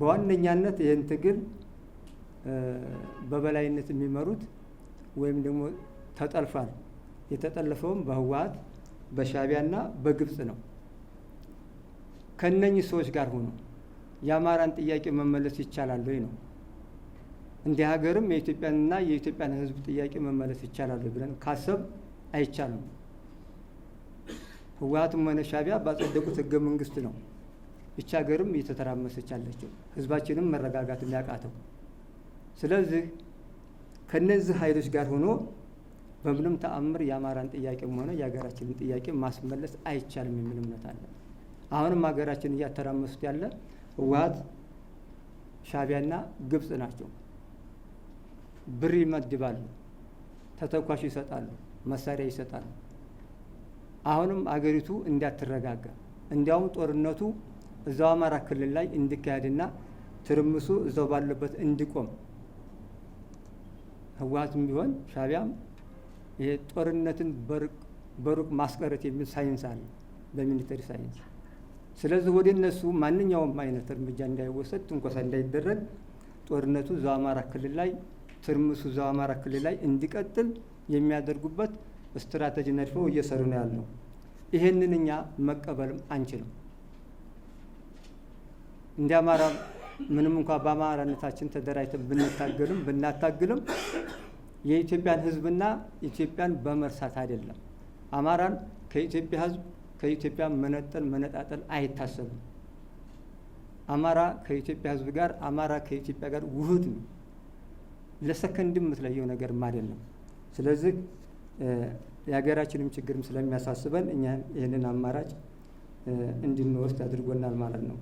በዋነኛነት ይህን ትግል በበላይነት የሚመሩት ወይም ደግሞ ተጠልፏል የተጠለፈውም በህወሓት በሻዕቢያና በግብጽ ነው። ከነኚህ ሰዎች ጋር ሆኖ የአማራን ጥያቄ መመለስ ይቻላል ወይ ነው። እንደ ሀገርም የኢትዮጵያንና የኢትዮጵያን ህዝብ ጥያቄ መመለስ ይቻላል ብለን ካሰብ አይቻልም። ህወሓትም ሆነ ሻዕቢያ ባጸደቁት ህገ መንግስት ነው እቺ ሀገርም እየተተራመሰች ያለችው፣ ህዝባችንም መረጋጋት የሚያቃተው። ስለዚህ ከነዚህ ኃይሎች ጋር ሆኖ በምንም ተአምር የአማራን ጥያቄም ሆነ የሀገራችንን ጥያቄ ማስመለስ አይቻልም የሚል እምነት አለ። አሁንም ሀገራችን እያተራመሱት ያለ ህወሓት ሻዕቢያና ግብጽ ናቸው። ብር ይመድባሉ፣ ተተኳሽ ይሰጣሉ፣ መሳሪያ ይሰጣሉ። አሁንም አገሪቱ እንዳትረጋጋ እንዲያውም ጦርነቱ እዛው አማራ ክልል ላይ እንዲካሄድና ትርምሱ እዛው ባለበት እንዲቆም ህወሓትም ቢሆን ሻዕቢያም ይሄ ጦርነትን በሩቅ ማስቀረት የሚል ሳይንስ አለ በሚሊተሪ ሳይንስ። ስለዚህ ወደ እነሱ ማንኛውም አይነት እርምጃ እንዳይወሰድ፣ ትንኮሳ እንዳይደረግ፣ ጦርነቱ እዛው አማራ ክልል ላይ ትርምሱ እዛው አማራ ክልል ላይ እንዲቀጥል የሚያደርጉበት ስትራቴጂ ነድፈው እየሰሩ ነው ያለው። ይሄንን እኛ መቀበልም አንችልም። እንደ አማራ ምንም እንኳን በአማራነታችን ተደራጅተን ብናታግልም የኢትዮጵያን ህዝብና ኢትዮጵያን በመርሳት አይደለም። አማራን ከኢትዮጵያ ህዝብ ከኢትዮጵያ መነጣጠል አይታሰብም። አማራ ከኢትዮጵያ ህዝብ ጋር አማራ ከኢትዮጵያ ጋር ውህድ ነው። ለሰከንድም የምትለየው ነገርም አይደለም። ስለዚህ የሀገራችንም ችግርም ስለሚያሳስበን እኛ ይህንን አማራጭ እንድንወስድ አድርጎናል ማለት ነው።